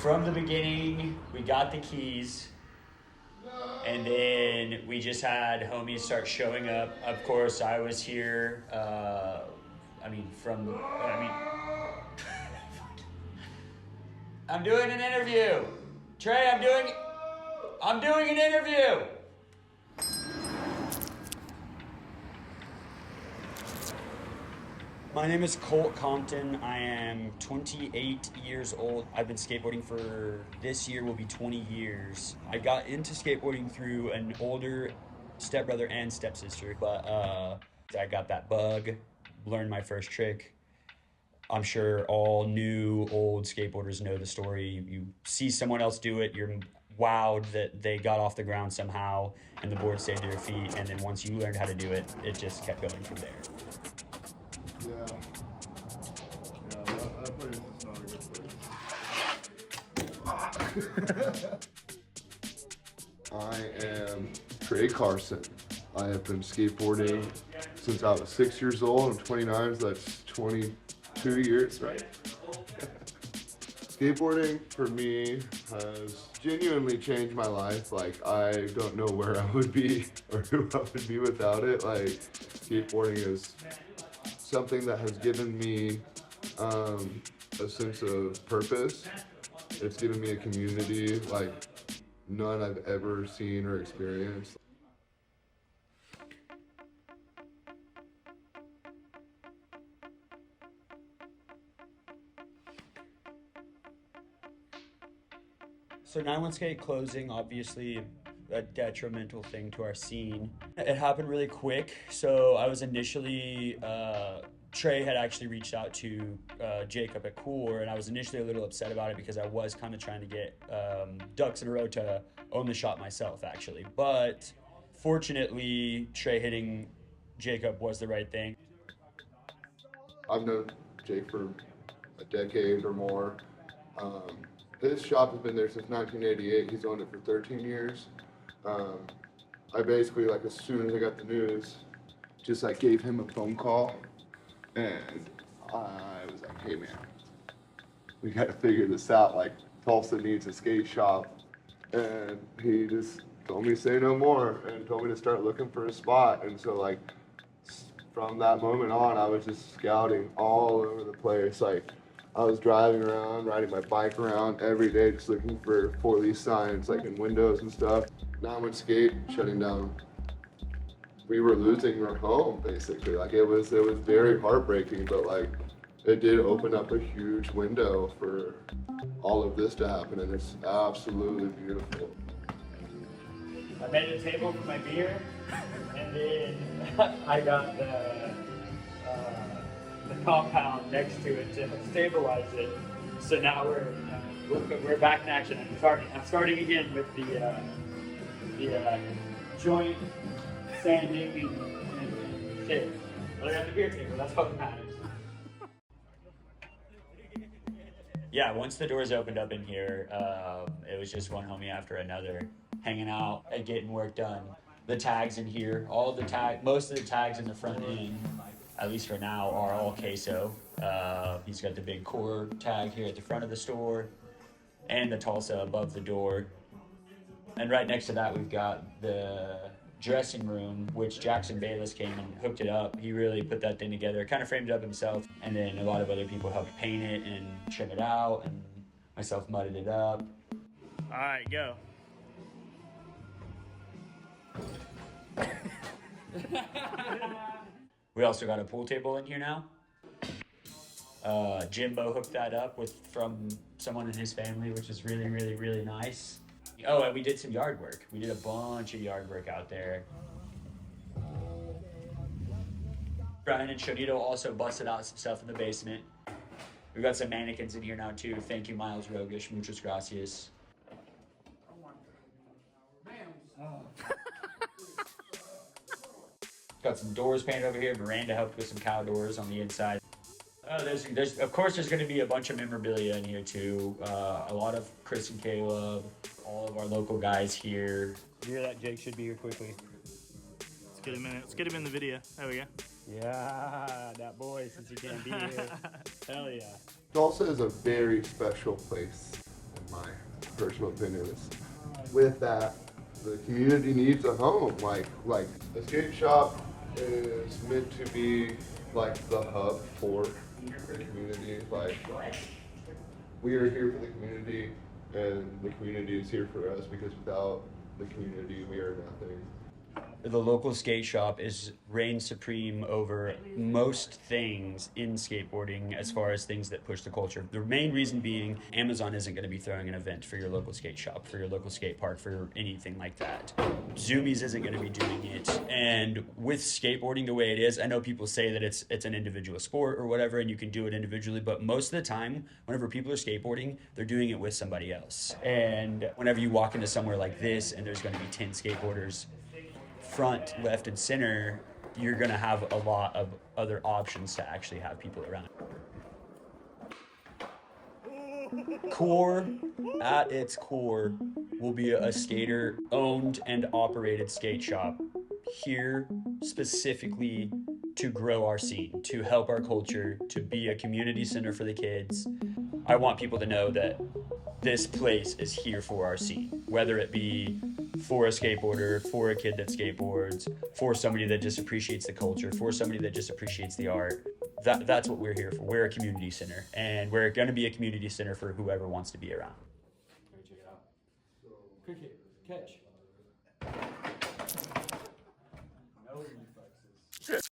from the beginning, we got the keys, and then we just had homies start showing up. Of course, I was here. I'm doing an interview. Trey, I'm doing an interview. My name is Colt Compton. I am 28 years old. I've been skateboarding for this year will be 20 years. I got into skateboarding through an older stepbrother and stepsister, but I got that bug, learned my first trick. I'm sure all new, old skateboarders know the story. You see someone else do it, you're wowed that they got off the ground somehow and the board stayed to their feet, and then once you learned how to do it, it just kept going from there. Yeah, that place is not a good place. I am Trey Carson. I have been skateboarding since I was 6 years old. I'm 29, so that's 22 years, right? Skateboarding for me has genuinely changed my life. Like, I don't know where I would be or who I would be without it. Like, skateboarding is something that has given me a sense of purpose. It's given me a community like none I've ever seen or experienced. So 9-1 Skate closing, obviously a detrimental thing to our scene. It happened really quick. So I was initially, Trey had actually reached out to Jacob at Core, and I was initially a little upset about it because I was kind of trying to get ducks in a row to own the shop myself, actually. But fortunately, Trey hitting Jacob was the right thing. I've known Jake for a decade or more. His shop has been there since 1988. He's owned it for 13 years. I basically, like, as soon as I got the news, just like gave him a phone call, and I was like, hey man, we got to figure this out. Like, Tulsa needs a skate shop. And he just told me say no more and told me to start looking for a spot. And so, like, from that moment on, I was just scouting all over the place. Like, I was driving around, riding my bike around every day, just looking for lease signs, like in windows and stuff. 9-1 Skate shutting down. We were losing our home, basically. Like, it was very heartbreaking, but like, it did open up a huge window for all of this to happen, and it's absolutely beautiful. I made a table for my beer, and then I got the compound next to it to stabilize it. So now we're back in action. I'm starting again with the joint sanding and shit. But I got the beer table. That's what matters. Yeah, once the doors opened up in here, it was just one homie after another, hanging out and getting work done. The tags in here, most of the tags in the front end, at least for now, are all queso. He's got the big Core tag here at the front of the store, and the Tulsa above the door. And right next to that, we've got the dressing room, which Jackson Bayless came and hooked it up. He really put that thing together, kind of framed it up himself, and then a lot of other people helped paint it and trim it out, and myself mudded it up. All right, go. We also got a pool table in here now. Jimbo hooked that up from someone in his family, which is really, really, really nice. Oh, and we did some yard work. We did a bunch of yard work out there. Brian and Chonito also busted out some stuff in the basement. We've got some mannequins in here now too. Thank you, Miles Rogish. Muchas gracias. Got some doors painted over here. Miranda helped with some cow doors on the inside. There's of course there's going to be a bunch of memorabilia in here too. A lot of Chris and Caleb, all of our local guys here. You hear that? Jake should be here quickly. Let's get him in. Let's get him in the video. There we go. Yeah, that boy, since he can't be here. Hell yeah. Tulsa is a very special place in my personal opinion. With that, the community needs a home. Like the skate shop is meant to be like the hub for the community. Like we are here for the community, and the community is here for us, because without the community, we are nothing. The local skate shop is reigns supreme over most things in skateboarding as far as things that push the culture. The main reason being Amazon isn't going to be throwing an event for your local skate shop, for your local skate park, for anything like that. Zoomies isn't going to be doing it. And with skateboarding the way it is, I know people say that it's an individual sport or whatever and you can do it individually, but most of the time, whenever people are skateboarding, they're doing it with somebody else. And whenever you walk into somewhere like this and there's going to be 10 skateboarders front, left, and center, you're going to have a lot of other options to actually have people around. Core, at its core, will be a skater owned and operated skate shop here specifically to grow our scene, to help our culture, to be a community center for the kids. I want people to know that this place is here for our scene, whether it be for a skateboarder, for a kid that skateboards, for somebody that just appreciates the culture, for somebody that just appreciates the art. That's what we're here for. We're a community center, and we're going to be a community center for whoever wants to be around. Check it out. Cricket, catch. No reflexes.